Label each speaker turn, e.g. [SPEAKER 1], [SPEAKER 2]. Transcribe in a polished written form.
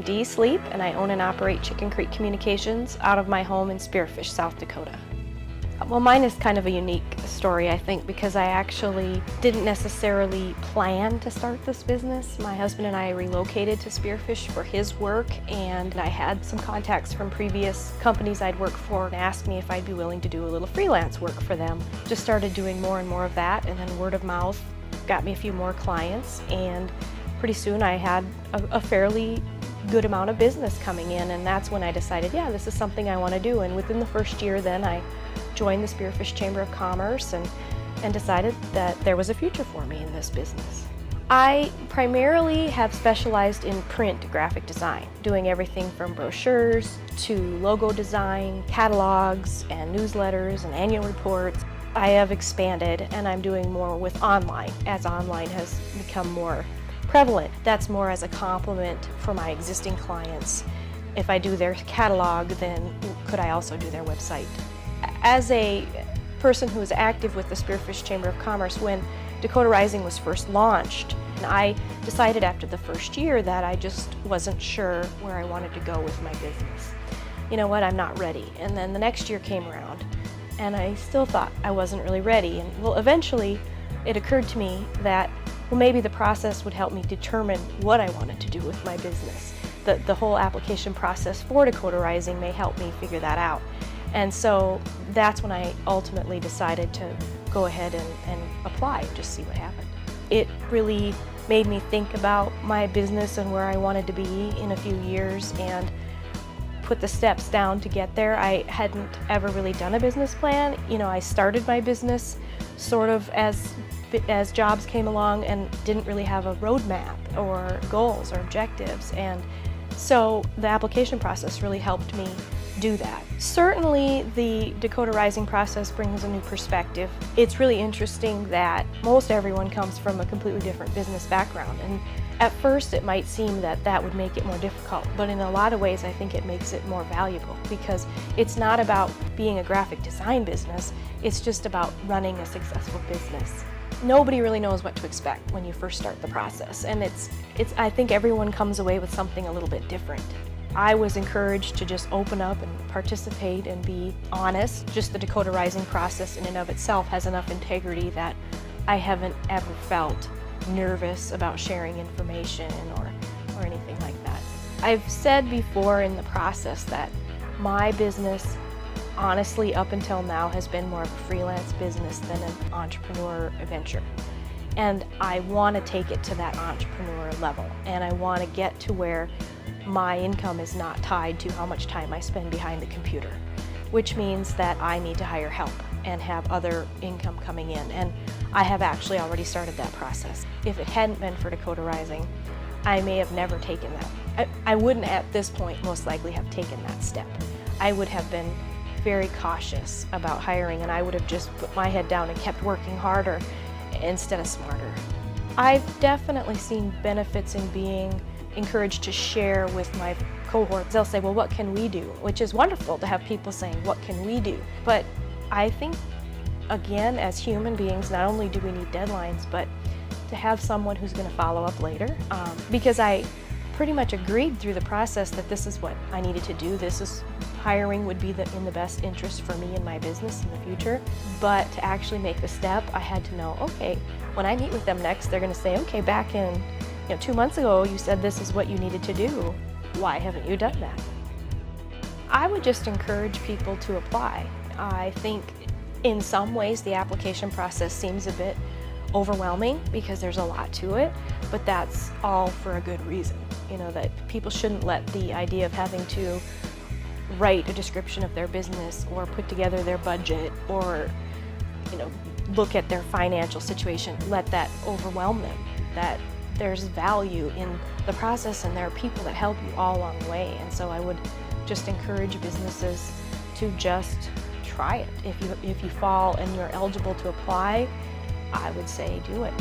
[SPEAKER 1] Dee Sleep, and I own and operate Chicken Creek Communications out of my home in Spearfish, South Dakota. Well, mine is kind of a unique story, I think, because I actually didn't necessarily plan to start this business. My husband and I relocated to Spearfish for his work, and I had some contacts from previous companies I'd worked for and asked me if I'd be willing to do a little freelance work for them. Just started doing more and more of that, and then word of mouth got me a few more clients, and pretty soon I had a fairly good amount of business coming in, and that's when I decided, yeah, this is something I want to do. And within the first year then I joined the Spearfish Chamber of Commerce and decided that there was a future for me in this business. I primarily have specialized in print graphic design, doing everything from brochures to logo design, catalogs and newsletters and annual reports. I have expanded and I'm doing more with online as online has become more prevalent. That's more as a complement for my existing clients. If I do their catalog, then could I also do their website? As a person who is active with the Spearfish Chamber of Commerce, when Dakota Rising was first launched, I decided after the first year that I just wasn't sure where I wanted to go with my business. You know what, I'm not ready. And then the next year came around and I still thought I wasn't really ready. And well, eventually it occurred to me that well, maybe the process would help me determine what I wanted to do with my business. The whole application process for Dakota Rising may help me figure that out. And so that's when I ultimately decided to go ahead and apply and just see what happened. It really made me think about my business and where I wanted to be in a few years and put the steps down to get there. I hadn't ever really done a business plan. You know, I started my business sort of as jobs came along and didn't really have a roadmap or goals or objectives. And so the application process really helped me do that. Certainly the Dakota Rising process brings a new perspective. It's really interesting that most everyone comes from a completely different business background, and at first it might seem that that would make it more difficult, but in a lot of ways I think it makes it more valuable because it's not about being a graphic design business, it's just about running a successful business. Nobody really knows what to expect when you first start the process, and I think everyone comes away with something a little bit different. I was encouraged to just open up and participate and be honest. Just the Dakota Rising process in and of itself has enough integrity that I haven't ever felt nervous about sharing information or anything like that. I've said before in the process that my business, honestly, up until now has been more of a freelance business than an entrepreneur venture. And I want to take it to that entrepreneur level, and I want to get to where my income is not tied to how much time I spend behind the computer, which means that I need to hire help and have other income coming in, and I have actually already started that process. If it hadn't been for Dakota Rising, I may have never taken that. I wouldn't at this point most likely have taken that step. I would have been very cautious about hiring, and I would have just put my head down and kept working harder instead of smarter. I've definitely seen benefits in being encouraged to share with my cohorts. They'll say, well, what can we do? Which is wonderful to have people saying, what can we do? But I think, again, as human beings, not only do we need deadlines, but to have someone who's going to follow up later. Because I pretty much agreed through the process that this is what I needed to do. Hiring would be in the best interest for me and my business in the future. But to actually make the step, I had to know, okay, when I meet with them next, they're going to say, okay, back in 2 months ago, you said this is what you needed to do. Why haven't you done that? I would just encourage people to apply. I think in some ways the application process seems a bit overwhelming because there's a lot to it, but that's all for a good reason. That people shouldn't let the idea of having to write a description of their business or put together their budget or look at their financial situation, let that overwhelm them. That there's value in the process and there are people that help you all along the way. And so I would just encourage businesses to just try it. If you fall and you're eligible to apply, I would say do it.